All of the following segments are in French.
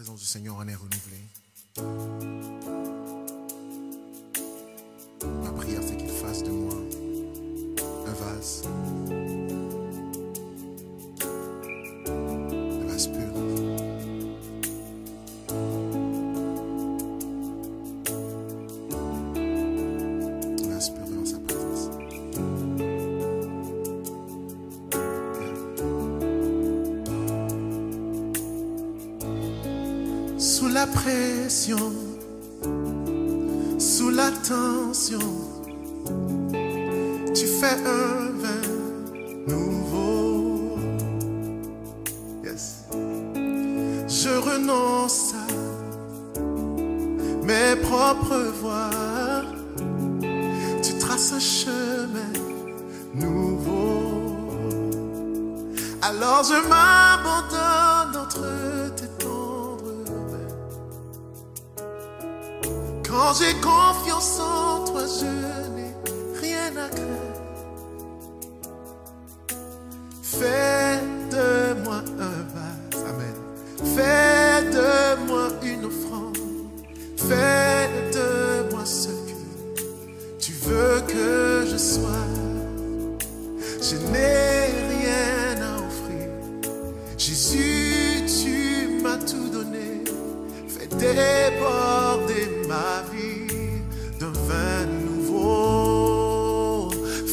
présence du Seigneur en est renouvelée. Ma prière, c'est qu'il fasse de moi un vase pur. Un vase pur devant sa présence. Sous la pression, sous la tension, tu fais un vin nouveau. Yes. Je renonce à mes propres voies. Tu traces un chemin nouveau. Alors je m'abandonne entre tes tendres mains. Quand j'ai confiance en toi, je n'ai rien à craindre. Fais de moi un vase, amen. Fais de moi une offrande. Fais de moi ce que tu veux que je sois. Je n'ai rien à offrir. Jésus, tu m'as tout donné. Fais déborder ma vie d'un vin nouveau.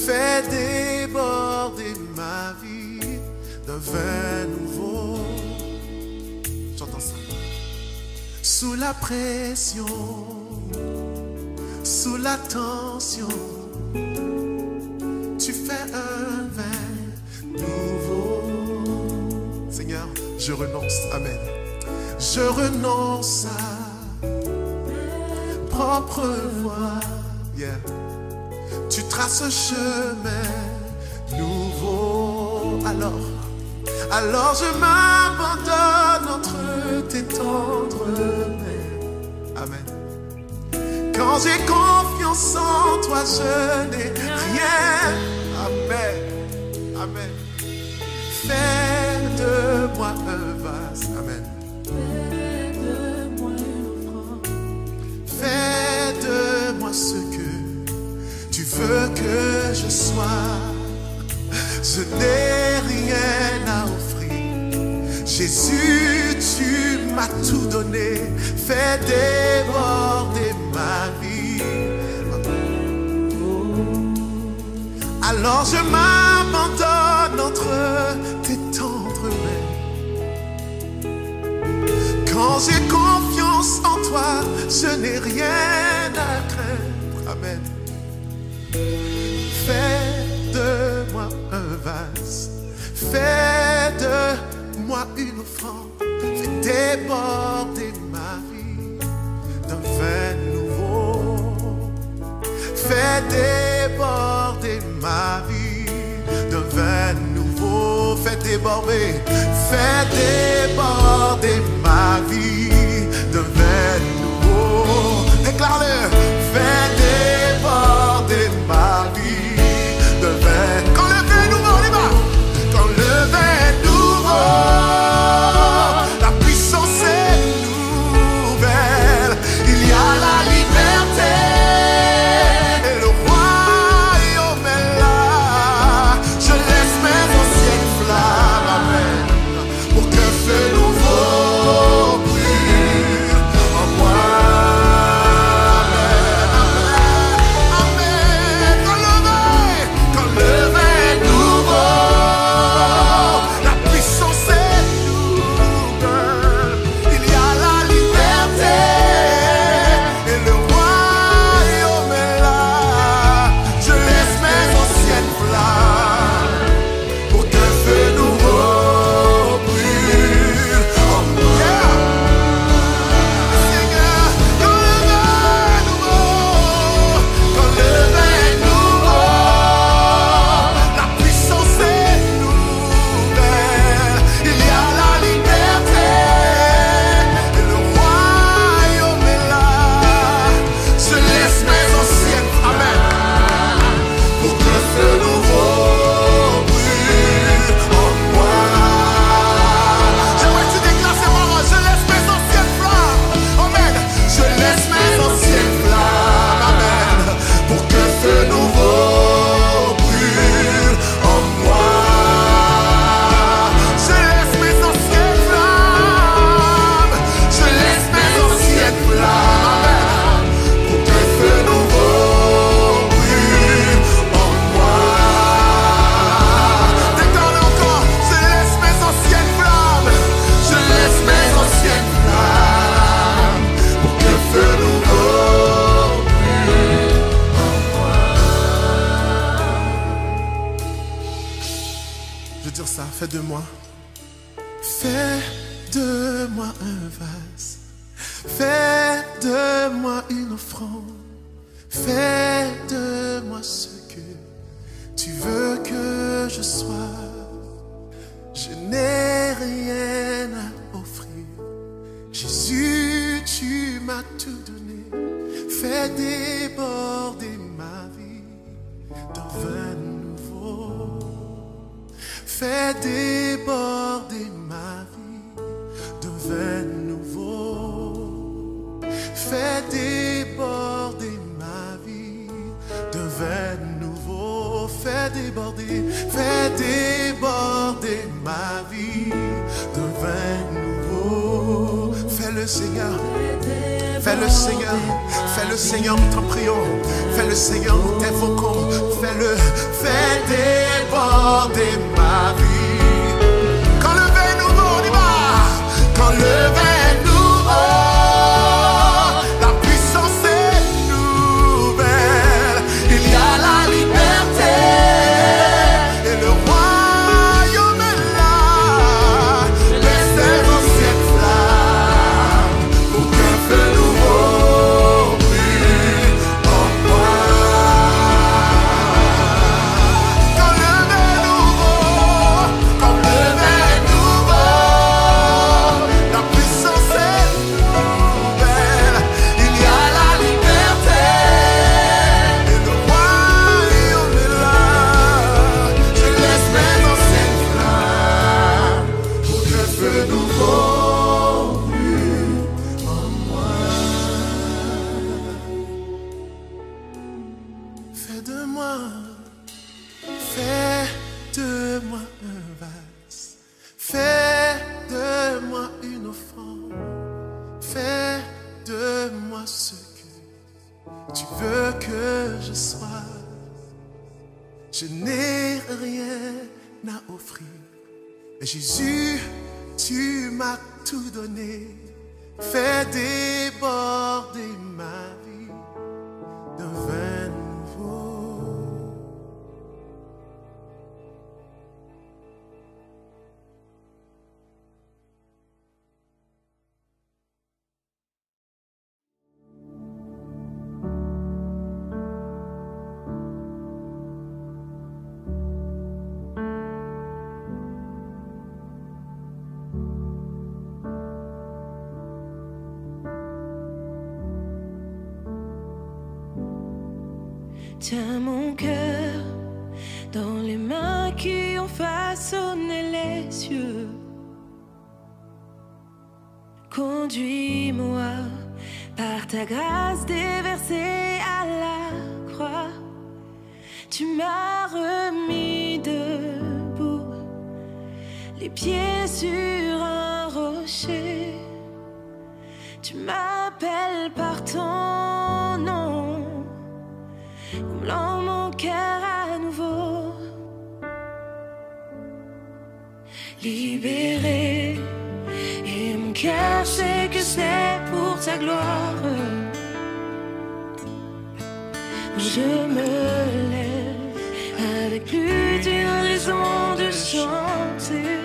Fais déborder ma vie d'un vin nouveau. J'entends ça. Sous la pression, sous la tension, tu fais un vin nouveau. Seigneur, je renonce, amen. Je renonce à propre voie. Yeah. Tu traces un chemin nouveau. Alors je m'abandonne entre tes tendres mains. Amen. Quand j'ai confiance en toi, je n'ai rien. Amen. Amen. Fais de moi un vase. Amen. Fais de moi ce que tu veux que je sois. Je n'ai rien à offrir. Jésus, tu m'as tout donné. Fais déborder ma vie. Alors je m'abandonne entre tes tendres mains. Quand j'ai confiance en toi, je n'ai rien à craindre. Amen. Fais de moi un vase. Fais de moi une offrande. Fais déborder ma vie d'un vin nouveau. Fais déborder ma vie d'un vin nouveau. Fais déborder ma vie d'un vin nouveau. Déclare-le. Fais déborder ma vie d'un vin. Quand le vin nouveau, on y va. Quand le vin nouveau, la puissance est nouvelle. Il y a la liberté. Et le royaume est là. Je laisse mes anciennes flammes, amen, pour qu'un feu nouveau Je veux dire ça, fais de moi. Fais de moi un vase. Fais de moi une offrande. Fais de moi ce que tu veux que je sois. Je n'ai rien à offrir. Jésus, tu m'as tout donné. Fais déborder ma vie d'un vin nouveau. Fais déborder ma vie d'un vin nouveau. Fais déborder ma vie d'un vin nouveau. Fais déborder ma vie d'un vin nouveau. Fais le Seigneur. Fais le Seigneur, fais le Seigneur, nous t'en prions. Fais le Seigneur, nous t'invoquons. Fais-le, fais déborder ma vie. Quand le vin nouveau, on y va. Quand le vin nouveau, la puissance est nouvelle. Il y a la liberté et le royaume est là. Laisse dans cette flamme pour qu'un feu nouveau. Je n'ai rien à offrir. Jésus, tu m'as tout donné. Fais déborder ma vie d'un vin nouveau. Tiens mon cœur dans les mains qui ont façonné les cieux. Conduis-moi par ta grâce déversée à la croix. Tu m'as remis debout, les pieds sur un rocher. Tu m'appelles par ton nom, comblant mon cœur à nouveau. Libéré, et mon cœur sait que c'est pour ta gloire. Je me lève avec plus d'une raison de chanter.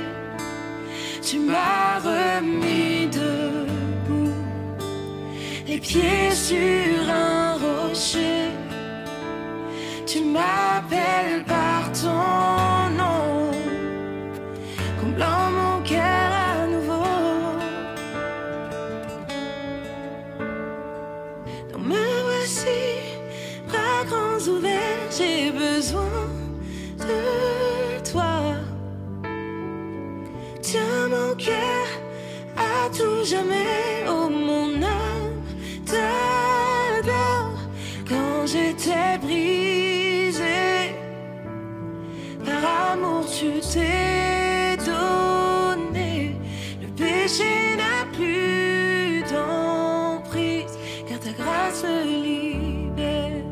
Tu m'as remis debout, les pieds sur un rocher. Tu m'appelles par ton nom, comblant mon cœur à nouveau. Donc me voici, bras grands ouverts, j'ai besoin de toi. Tiens mon cœur à tout jamais, oh mon âme t'adore. Quand j'étais brisé, par amour tu t'es donné. Le péché n'a plus d'emprise, car ta grâce me libère.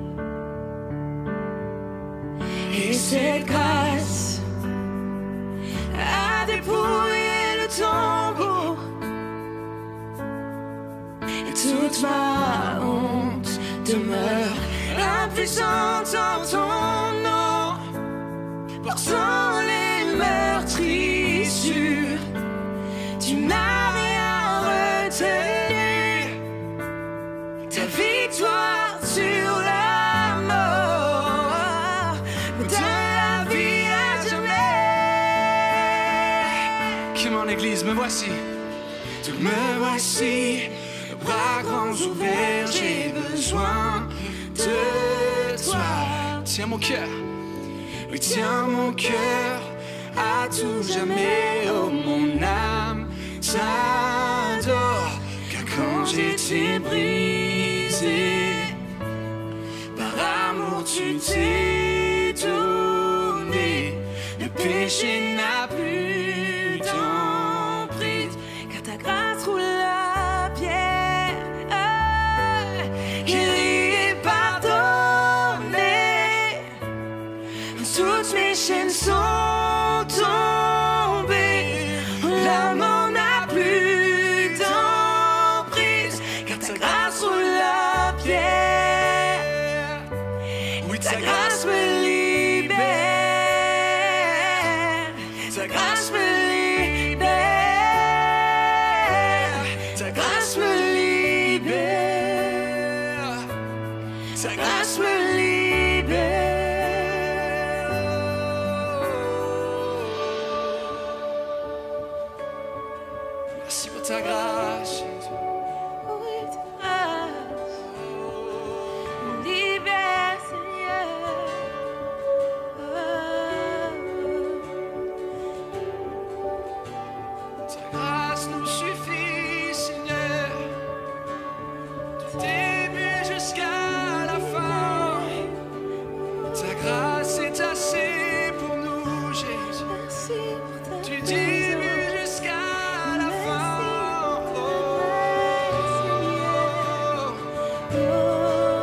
Et cette grâce a dépouillé le tombeau, et toute ma honte demeure impuissante en ton nom. Portant les mers tu n'as rien retenu. Ta victoire sur la mort me donne la vie à jamais. Come on, Église, me voici. Me voici, bras grands ouverts, j'ai besoin de toi. Tiens mon cœur, oui tiens mon cœur à tout jamais. Oh mon âme t'adore, car quand j'étais brisé, par amour tu t'es donné. Le péché n'a plus d'emprise, Car ta grâce roule la pierre, guéri et pardonné. Toutes mes chaînes sont tombées, la mort n'a plus d'emprise. Car ta grâce roule la pierre, oui ta grâce me libère, ta grâce me libère, ta grâce me libère, ta grâce me libère. Merci pour ta grâce, Jésus. Oui, ta grâce me libère, Seigneur. Ta grâce nous suffit, Seigneur, du début jusqu'à la fin. Ta grâce est assez pour nous, Jésus, Merci pour ta du début jusqu'à la fin. Oh, oh,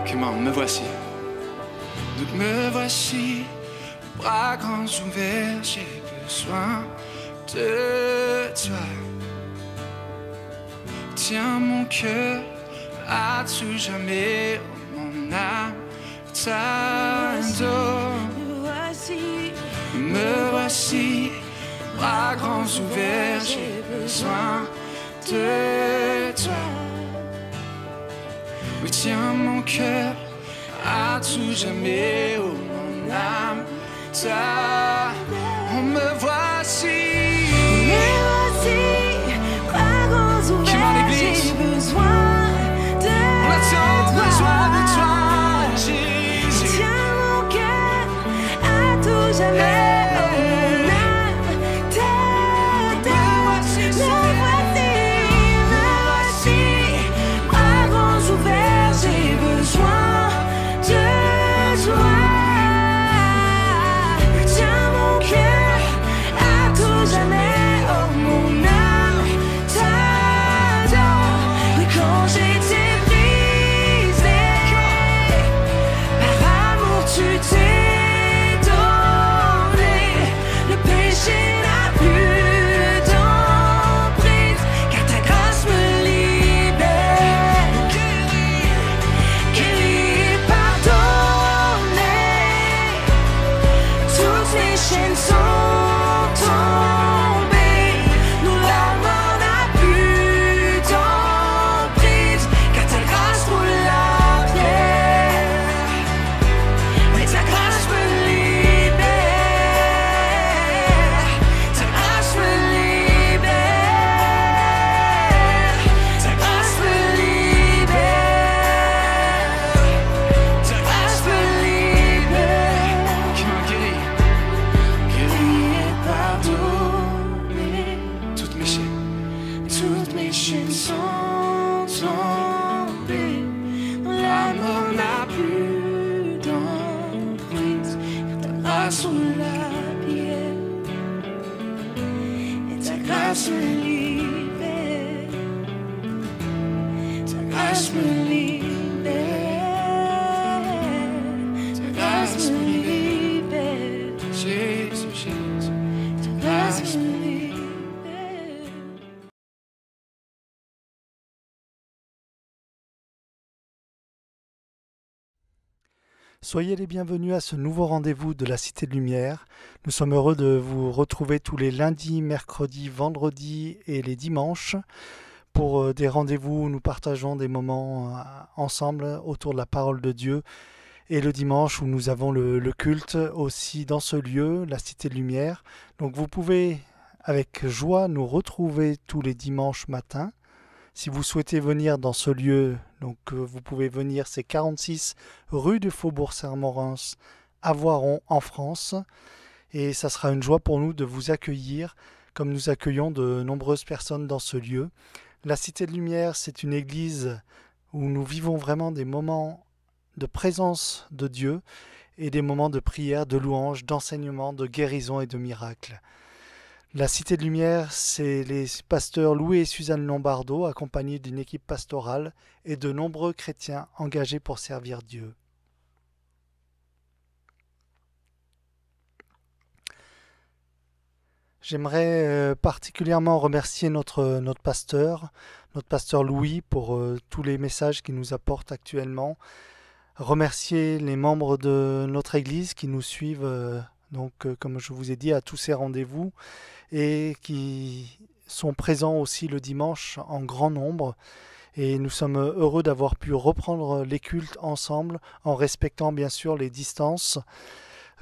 Come on, me voici. Donc me voici, bras grands ouverts, j'ai besoin de toi. Tiens mon cœur à tout jamais, oh, mon âme t'adore. Me voici, bras grands ouverts, j'ai besoin de toi. Oui, tiens mon cœur à tout jamais, oh mon âme t'adore. Oh, me voici. Come on, Église. j'ai besoin de On a tant toi. besoin de toi, Jésus. Tiens mon cœur à tout jamais. Oh, mon âme t'adore. Me voici, bras grands ouverts, j'ai besoin de toi. Tiens mon cœur à tout jamais. Oh, mon âme t'adore. Mais quand j'étais brisé, par amour tu t'es donné. Le péché n'a plus d'emprise, car ta grâce me libère. Guéri et pardonné, toutes mes chaînes sont tombées. Nous la mort n'a plus d'emprise, car ta grâce roule la pierre. Mais ta grâce me libère, ta grâce me libère, ta grâce me libère, ta grâce me libère. Come on, guéri. Guéri et pardonné, Toutes mes chaînes. toutes mes chaînes sont tombées. La mort n'a plus d'emprise, car ta grâce roule la pierre. Et ta grâce me libère, ta grâce me libère, ta grâce me libère, Jésus, Jésus. ta grâce me Soyez les bienvenus à ce nouveau rendez-vous de la Cité de Lumière. Nous sommes heureux de vous retrouver tous les lundis, mercredis, vendredis et les dimanches pour des rendez-vous où nous partageons des moments ensemble autour de la parole de Dieu. Et le dimanche où nous avons le culte aussi dans ce lieu, la Cité de Lumière. Donc vous pouvez avec joie nous retrouver tous les dimanches matins. Si vous souhaitez venir dans ce lieu, donc vous pouvez venir, c'est 46 rue du Faubourg Saint-Maurens à Voiron en France. Et ça sera une joie pour nous de vous accueillir comme nous accueillons de nombreuses personnes dans ce lieu. La Cité de Lumière, c'est une église où nous vivons vraiment des moments de présence de Dieu et des moments de prière, de louange, d'enseignement, de guérison et de miracles. La Cité de Lumière, c'est les pasteurs Louis et Suzanne Lombardo, accompagnés d'une équipe pastorale et de nombreux chrétiens engagés pour servir Dieu. J'aimerais particulièrement remercier notre pasteur Louis, pour tous les messages qu'il nous apporte actuellement. Remercier les membres de notre Église qui nous suivent, comme je vous ai dit, à tous ces rendez-vous et qui sont présents aussi le dimanche en grand nombre. Et nous sommes heureux d'avoir pu reprendre les cultes ensemble en respectant bien sûr les distances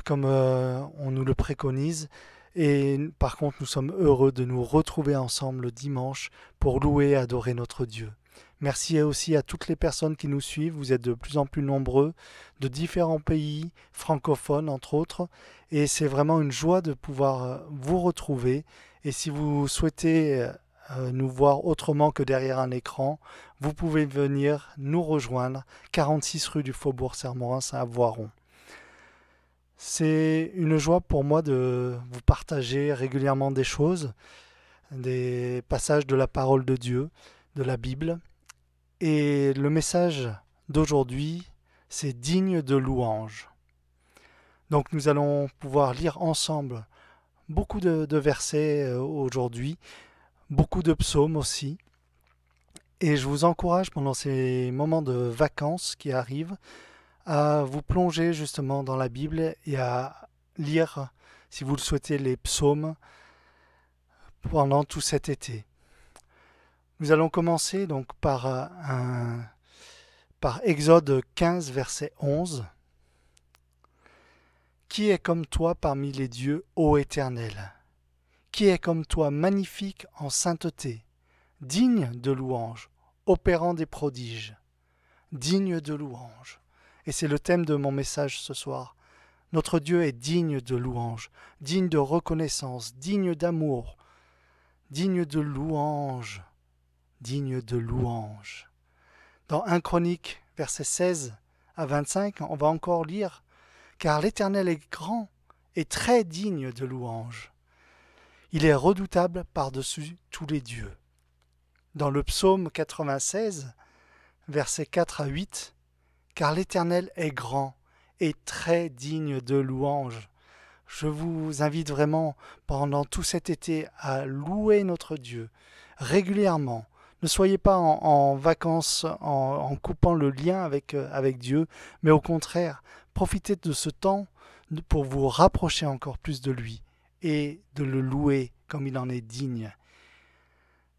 comme on nous le préconise. Et par contre, nous sommes heureux de nous retrouver ensemble le dimanche pour louer et adorer notre Dieu. Merci aussi à toutes les personnes qui nous suivent. Vous êtes de plus en plus nombreux, de différents pays, francophones entre autres. Et c'est vraiment une joie de pouvoir vous retrouver. Et si vous souhaitez nous voir autrement que derrière un écran, vous pouvez venir nous rejoindre, 46 rue du Faubourg Saint-Maurens à Voiron. C'est une joie pour moi de vous partager régulièrement des choses, des passages de la parole de Dieu, de la Bible. Et le message d'aujourd'hui, c'est digne de louange. Donc nous allons pouvoir lire ensemble beaucoup de versets aujourd'hui, beaucoup de psaumes aussi. Et je vous encourage pendant ces moments de vacances qui arrivent à vous plonger justement dans la Bible et à lire, si vous le souhaitez, les psaumes pendant tout cet été. Nous allons commencer donc par Exode 15, verset 11. « Qui est comme toi parmi les dieux, ô Éternel? Qui est comme toi magnifique en sainteté, digne de louange, opérant des prodiges, digne de louange. » Et c'est le thème de mon message ce soir. Notre Dieu est digne de louange, digne de reconnaissance, digne d'amour, digne de louange. Digne de louange. Dans 1 Chronique, versets 16 à 25, on va encore lire « Car l'Éternel est grand et très digne de louange. Il est redoutable par-dessus tous les dieux. » Dans le psaume 96, versets 4 à 8, « Car l'Éternel est grand et très digne de louange. » Je vous invite vraiment pendant tout cet été à louer notre Dieu régulièrement. Ne soyez pas en vacances en coupant le lien avec Dieu, mais au contraire, profitez de ce temps pour vous rapprocher encore plus de lui et de le louer comme il en est digne.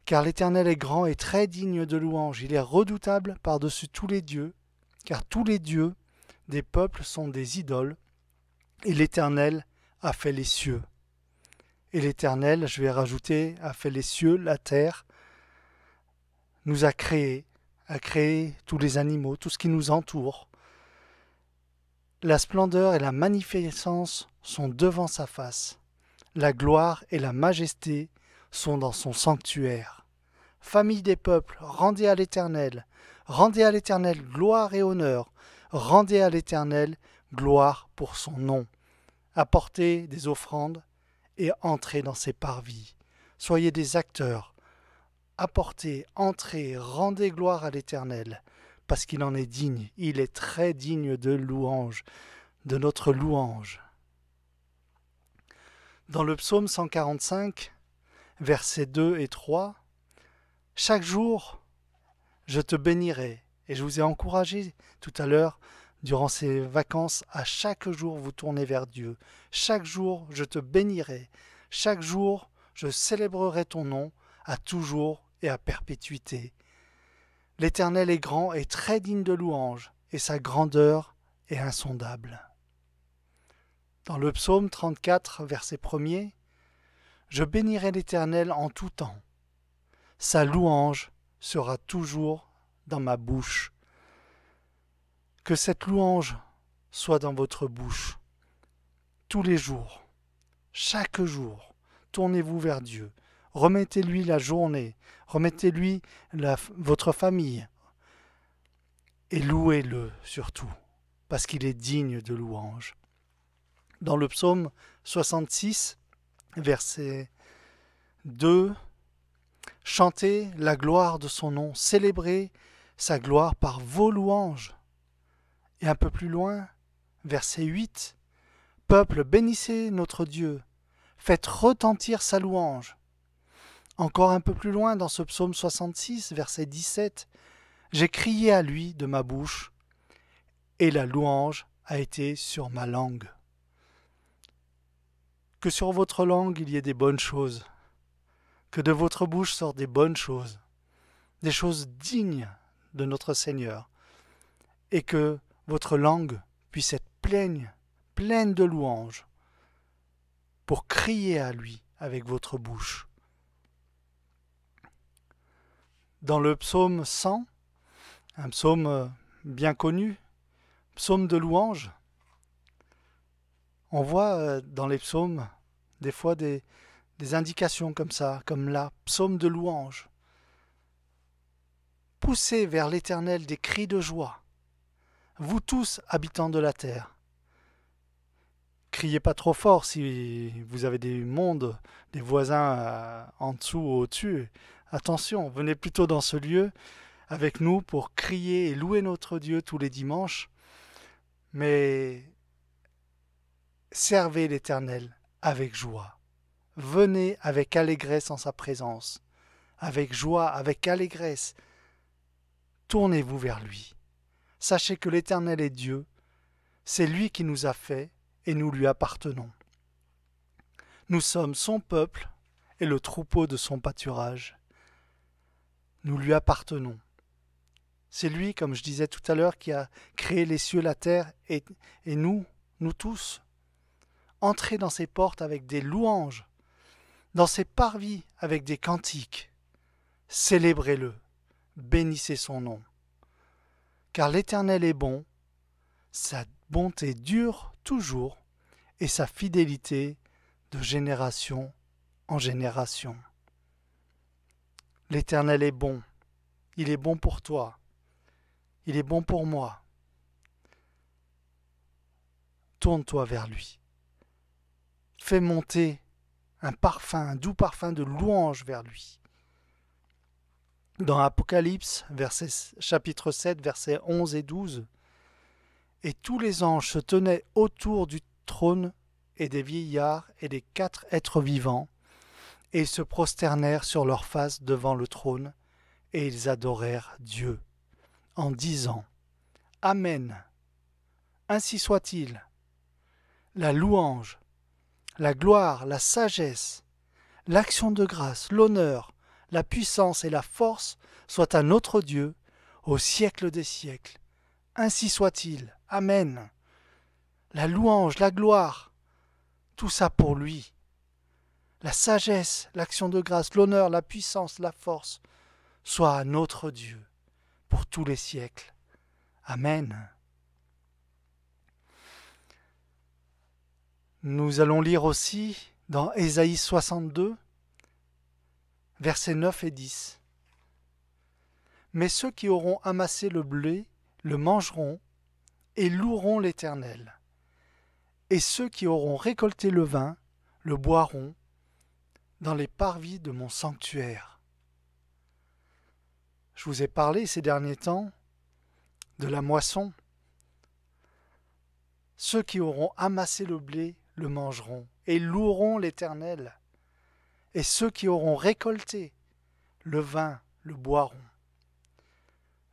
Car l'Éternel est grand et très digne de louange. Il est redoutable par-dessus tous les dieux, car tous les dieux des peuples sont des idoles, et l'Éternel a fait les cieux. Et l'Éternel, je vais rajouter, a fait les cieux, la terre, nous a créé tous les animaux, tout ce qui nous entoure. La splendeur et la magnificence sont devant sa face. La gloire et la majesté sont dans son sanctuaire. Famille des peuples, rendez à l'Éternel gloire et honneur. Rendez à l'Éternel gloire pour son nom. Apportez des offrandes et entrez dans ses parvis. Soyez des acteurs. Apportez, entrez, rendez gloire à l'Éternel, parce qu'il en est digne. Il est très digne de louange, de notre louange. Dans le psaume 145, versets 2 et 3, « Chaque jour, je te bénirai. » Et je vous ai encouragé tout à l'heure durant ces vacances, à chaque jour vous tournez vers Dieu. Chaque jour, je te bénirai. Chaque jour, je célébrerai ton nom à toujours et à perpétuité. L'Éternel est grand et très digne de louange, et sa grandeur est insondable. Dans le psaume 34, verset 1er, « Je bénirai l'Éternel en tout temps. Sa louange sera toujours dans ma bouche. » Que cette louange soit dans votre bouche tous les jours, chaque jour. Tournez-vous vers Dieu. Remettez-lui la journée, remettez-lui votre famille et louez-le surtout, parce qu'il est digne de louange. Dans le psaume 66, verset 2, « Chantez la gloire de son nom, célébrez sa gloire par vos louanges. » Et un peu plus loin, verset 8, « Peuple, bénissez notre Dieu, faites retentir sa louange. » Encore un peu plus loin, dans ce psaume 66, verset 17, « J'ai crié à lui de ma bouche, et la louange a été sur ma langue. » Que sur votre langue il y ait des bonnes choses, que de votre bouche sortent des bonnes choses, des choses dignes de notre Seigneur, et que votre langue puisse être pleine de louanges, pour crier à lui avec votre bouche. Dans le psaume 100, un psaume bien connu, psaume de louange, on voit dans les psaumes des fois des indications comme ça, comme là, psaume de louange. Poussez vers l'Éternel des cris de joie, vous tous habitants de la terre. Criez pas trop fort si vous avez des mondes, des voisins en dessous ou au-dessus. Attention, venez plutôt dans ce lieu avec nous pour crier et louer notre Dieu tous les dimanches. Mais servez l'Éternel avec joie. Venez avec allégresse en sa présence. Avec joie, avec allégresse. Tournez-vous vers lui. Sachez que l'Éternel est Dieu. C'est lui qui nous a fait et nous lui appartenons. Nous sommes son peuple et le troupeau de son pâturage. Nous lui appartenons. C'est lui, comme je disais tout à l'heure, qui a créé les cieux, la terre et nous tous. Entrez dans ses portes avec des louanges, dans ses parvis avec des cantiques. Célébrez-le, bénissez son nom. Car l'Éternel est bon, sa bonté dure toujours et sa fidélité de génération en génération. L'Éternel est bon, il est bon pour toi, il est bon pour moi. Tourne-toi vers lui. Fais monter un doux parfum de louange vers lui. Dans Apocalypse, chapitre 7, versets 11 et 12, « Et tous les anges se tenaient autour du trône et des vieillards et des 4 êtres vivants, et ils se prosternèrent sur leur face devant le trône, et ils adorèrent Dieu, en disant, Amen, ainsi soit-il. La louange, la gloire, la sagesse, l'action de grâce, l'honneur, la puissance et la force soient à notre Dieu au siècle des siècles. Ainsi soit-il. Amen. La louange, la gloire, tout ça pour lui. La sagesse, l'action de grâce, l'honneur, la puissance, la force, soit à notre Dieu pour tous les siècles. Amen. Nous allons lire aussi dans Ésaïe 62, versets 9 et 10. Mais ceux qui auront amassé le blé le mangeront et loueront l'Éternel. Et ceux qui auront récolté le vin le boiront dans les parvis de mon sanctuaire. Je vous ai parlé ces derniers temps de la moisson. Ceux qui auront amassé le blé le mangeront et loueront l'Éternel. Et ceux qui auront récolté le vin le boiront.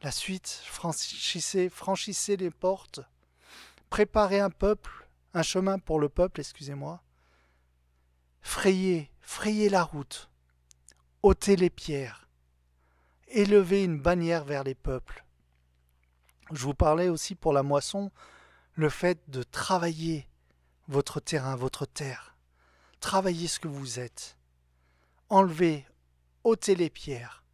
La suite, franchissez les portes Préparez un chemin pour le peuple, excusez-moi. Frayez la route. Ôtez les pierres. Élevez une bannière vers les peuples. Je vous parlais aussi pour la moisson, le fait de travailler votre terrain, votre terre. Travaillez ce que vous êtes. Enlevez, ôtez les pierres.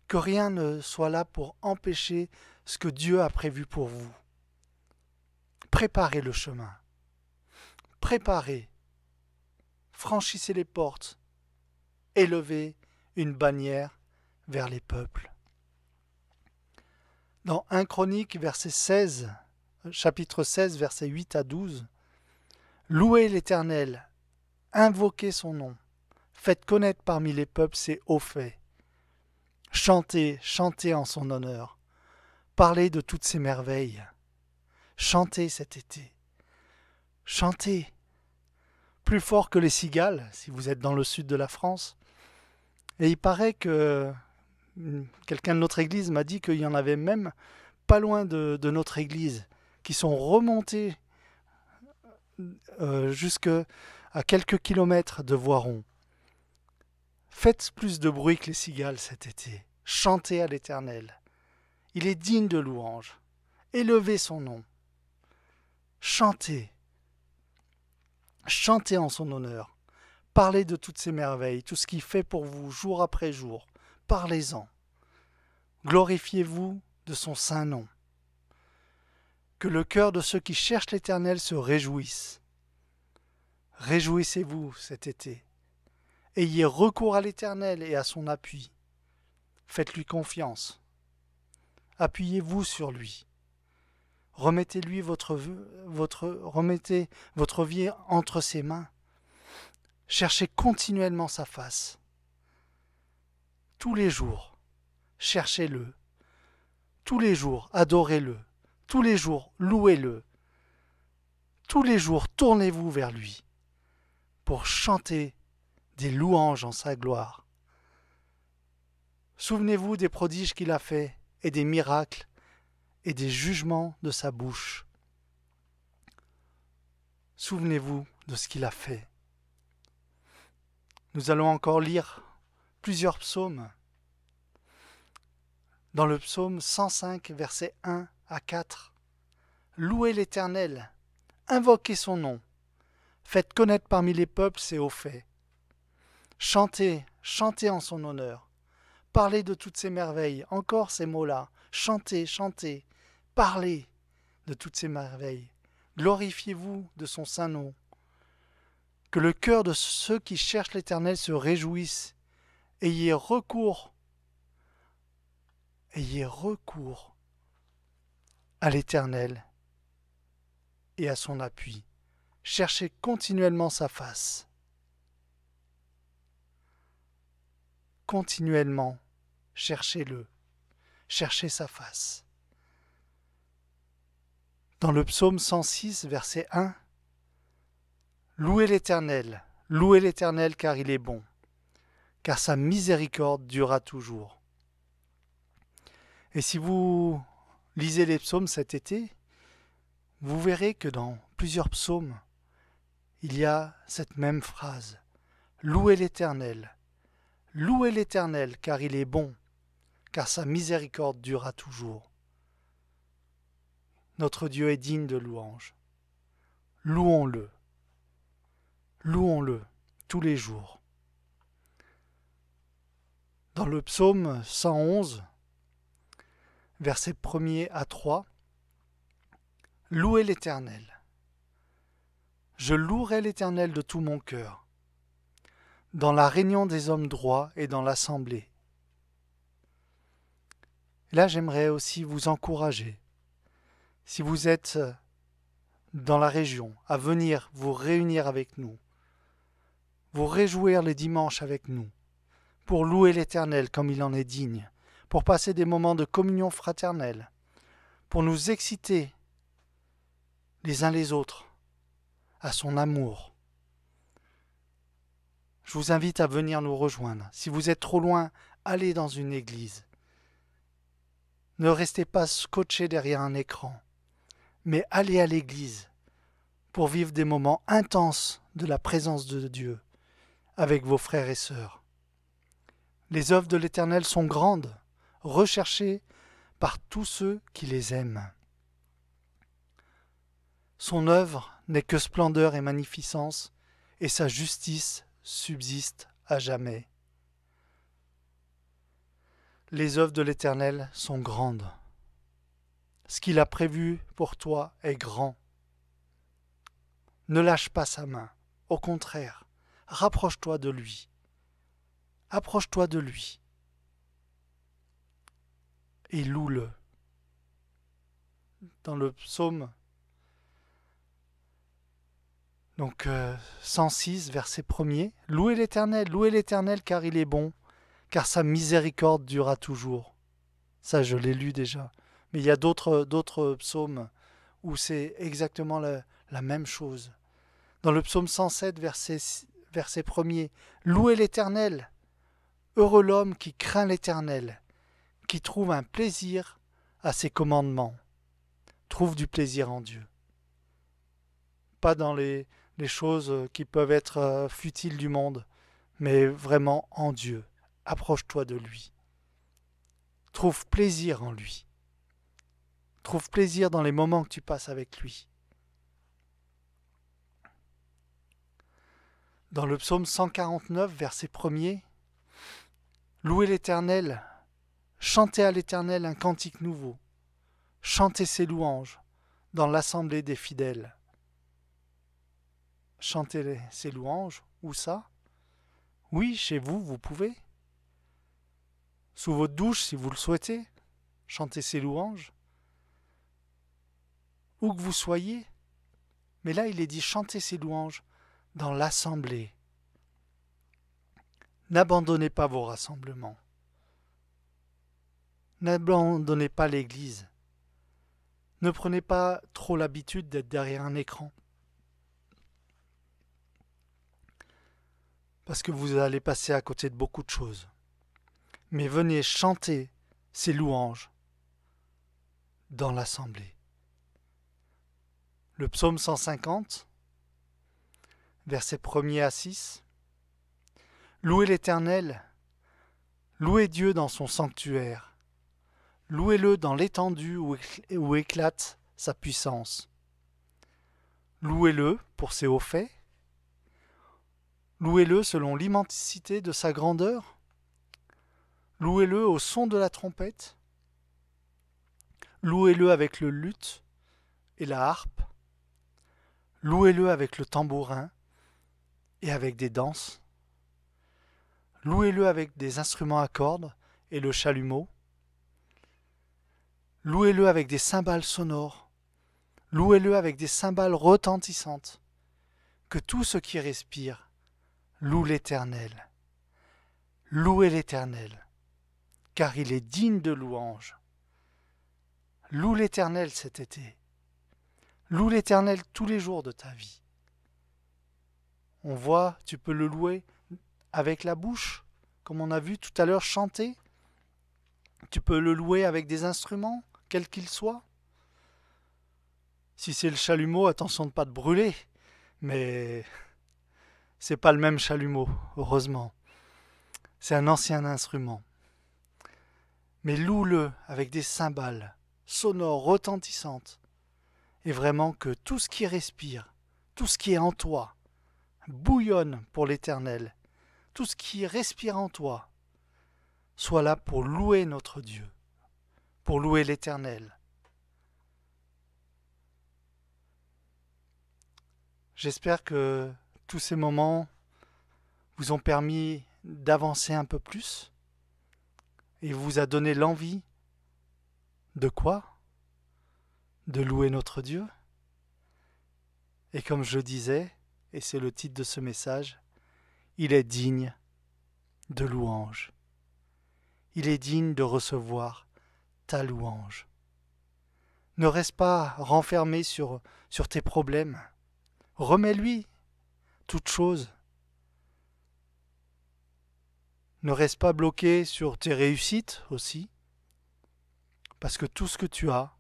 Que rien ne soit là pour empêcher ce que Dieu a prévu pour vous. Préparez le chemin. Préparez. Franchissez les portes. Élevez une bannière vers les peuples. Dans 1 Chronique, chapitre 16, versets 8 à 12, louez l'Éternel, invoquez son nom, faites connaître parmi les peuples ses hauts faits. Chantez, chantez en son honneur, parlez de toutes ses merveilles. Chantez cet été. Chantez. Plus fort que les cigales, si vous êtes dans le sud de la France. Et il paraît que quelqu'un de notre église m'a dit qu'il y en avait même pas loin de notre église qui sont remontés jusqu'à quelques kilomètres de Voiron. Faites plus de bruit que les cigales cet été. Chantez à l'Éternel. Il est digne de louange. Élevez son nom. Chantez. Chantez en son honneur. Parlez de toutes ses merveilles, tout ce qu'il fait pour vous jour après jour. Parlez-en. Glorifiez-vous de son saint nom. Que le cœur de ceux qui cherchent l'Éternel se réjouisse. Réjouissez-vous cet été. Ayez recours à l'Éternel et à son appui. Faites-lui confiance. Appuyez-vous sur lui. Remettez-lui remettez votre vie entre ses mains. Cherchez continuellement sa face. Tous les jours, cherchez-le. Tous les jours, adorez-le. Tous les jours, louez-le. Tous les jours, tournez-vous vers lui pour chanter des louanges en sa gloire. Souvenez-vous des prodiges qu'il a faits et des miracles et des jugements de sa bouche. Souvenez-vous de ce qu'il a fait. Nous allons encore lire plusieurs psaumes. Dans le psaume 105, versets 1 à 4, louez l'Éternel, invoquez son nom, faites connaître parmi les peuples ses hauts faits. Chantez, chantez en son honneur, parlez de toutes ses merveilles, encore ces mots-là, chantez, chantez, parlez de toutes ses merveilles, glorifiez-vous de son saint nom. Que le cœur de ceux qui cherchent l'Éternel se réjouisse, ayez recours à l'Éternel et à son appui. Cherchez continuellement sa face. Continuellement, cherchez-le. Cherchez sa face. Dans le psaume 106, verset 1, louez l'Éternel car il est bon, car sa miséricorde durera toujours. Et si vous lisez les psaumes cet été, vous verrez que dans plusieurs psaumes, il y a cette même phrase. Louez l'Éternel car il est bon, car sa miséricorde durera toujours. Notre Dieu est digne de louange. Louons-le. Louons-le tous les jours. Dans le psaume 111, versets 1er à 3, louez l'Éternel. Je louerai l'Éternel de tout mon cœur, dans la réunion des hommes droits et dans l'assemblée. Là, j'aimerais aussi vous encourager, si vous êtes dans la région, à venir vous réunir avec nous, vous réjouir les dimanches avec nous, pour louer l'Éternel comme il en est digne, pour passer des moments de communion fraternelle, pour nous exciter les uns les autres à son amour. Je vous invite à venir nous rejoindre. Si vous êtes trop loin, allez dans une église. Ne restez pas scotché derrière un écran, mais allez à l'église pour vivre des moments intenses de la présence de Dieu avec vos frères et sœurs. Les œuvres de l'Éternel sont grandes, recherchées par tous ceux qui les aiment. Son œuvre n'est que splendeur et magnificence, et sa justice subsiste à jamais. Les œuvres de l'Éternel sont grandes. Ce qu'il a prévu pour toi est grand. Ne lâche pas sa main. Au contraire, rapproche-toi de lui. Approche-toi de lui. Et loue-le. Dans le psaume 106, verset 1er, louez l'Éternel car il est bon, car sa miséricorde durera toujours. Ça, je l'ai lu déjà. Mais il y a d'autres psaumes où c'est exactement la même chose. Dans le psaume 107, verset 1er, louez l'Éternel. Heureux l'homme qui craint l'Éternel, qui trouve un plaisir à ses commandements. Trouve du plaisir en Dieu. Pas dans les choses qui peuvent être futiles du monde, mais vraiment en Dieu. Approche-toi de lui. Trouve plaisir en lui. Trouve plaisir dans les moments que tu passes avec lui. Dans le psaume 149, verset 1er, louez l'Éternel, chantez à l'Éternel un cantique nouveau, chantez ses louanges dans l'assemblée des fidèles. Chantez ses louanges, où ça? Oui, chez vous, vous pouvez. Sous votre douche, si vous le souhaitez, chantez ses louanges. Où que vous soyez. Mais là, il est dit chantez ses louanges dans l'assemblée. N'abandonnez pas vos rassemblements. N'abandonnez pas l'Église. Ne prenez pas trop l'habitude d'être derrière un écran. Parce que vous allez passer à côté de beaucoup de choses. Mais venez chanter ces louanges dans l'assemblée. Le psaume 150, versets 1er à 6. Louez l'Éternel, louez Dieu dans son sanctuaire, louez-le dans l'étendue où éclate sa puissance. Louez-le pour ses hauts faits, louez-le selon l'immensité de sa grandeur, louez-le au son de la trompette, louez-le avec le luth et la harpe, louez-le avec le tambourin et avec des danses. Louez-le avec des instruments à cordes et le chalumeau. Louez-le avec des cymbales sonores. Louez-le avec des cymbales retentissantes. Que tout ce qui respire loue l'Éternel. Louez l'Éternel, car il est digne de louange. Loue l'Éternel cet été. Loue l'Éternel tous les jours de ta vie. On voit, tu peux le louer avec la bouche, comme on a vu tout à l'heure chanter. Tu peux le louer avec des instruments, quels qu'ils soient. Si c'est le chalumeau, attention de ne pas te brûler. Mais c'est pas le même chalumeau, heureusement. C'est un ancien instrument. Mais loue-le avec des cymbales sonores, retentissantes. Et vraiment que tout ce qui respire, tout ce qui est en toi, bouillonne pour l'Éternel. Tout ce qui respire en toi soit là pour louer notre Dieu, pour louer l'Éternel. J'espère que tous ces moments vous ont permis d'avancer un peu plus et vous a donné l'envie de quoi? De louer notre Dieu. Et comme je disais, et c'est le titre de ce message, il est digne de louange. Il est digne de recevoir ta louange. Ne reste pas renfermé sur tes problèmes. Remets-lui toute chose. Ne reste pas bloqué sur tes réussites aussi, parce que tout ce que tu as,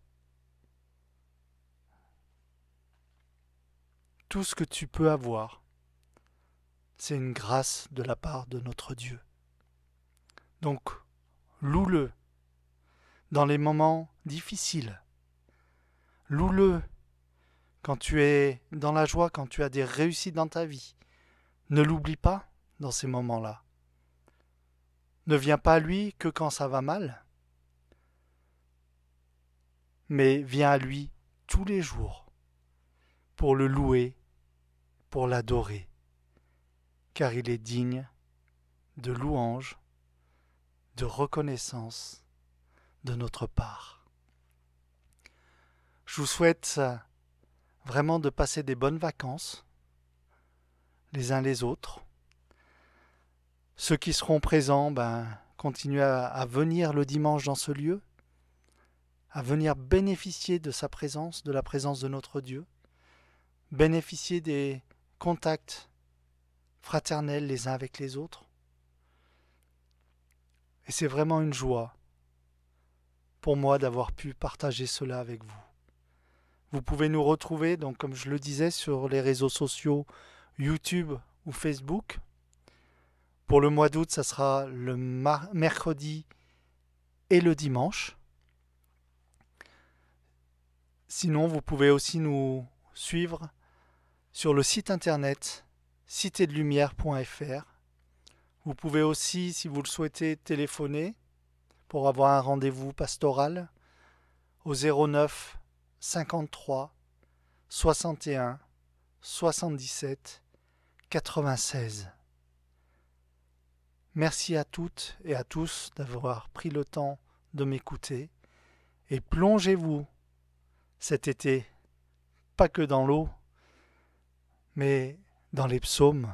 tout ce que tu peux avoir, c'est une grâce de la part de notre Dieu. Donc, loue-le dans les moments difficiles. Loue-le quand tu es dans la joie, quand tu as des réussites dans ta vie. Ne l'oublie pas dans ces moments-là. Ne viens pas à lui que quand ça va mal, mais viens à lui tous les jours pour le louer, pour l'adorer, car il est digne de louange, de reconnaissance de notre part. Je vous souhaite vraiment de passer des bonnes vacances, les uns les autres. Ceux qui seront présents, continuez à venir le dimanche dans ce lieu, à venir bénéficier de sa présence, de la présence de notre Dieu, bénéficier des contacts fraternels les uns avec les autres. Et c'est vraiment une joie pour moi d'avoir pu partager cela avec vous. Vous pouvez nous retrouver, donc comme je le disais, sur les réseaux sociaux YouTube ou Facebook. Pour le mois d'août, ça sera le mercredi et le dimanche. Sinon, vous pouvez aussi nous suivre sur le site internet citédelumière.fr. Vous pouvez aussi, si vous le souhaitez, téléphoner pour avoir un rendez-vous pastoral au 09 53 61 77 96. Merci à toutes et à tous d'avoir pris le temps de m'écouter et plongez-vous cet été, pas que dans l'eau, mais dans les psaumes.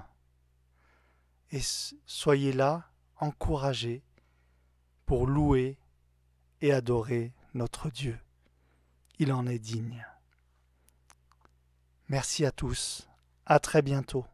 Et soyez là, encouragés, pour louer et adorer notre Dieu. Il en est digne. Merci à tous, à très bientôt.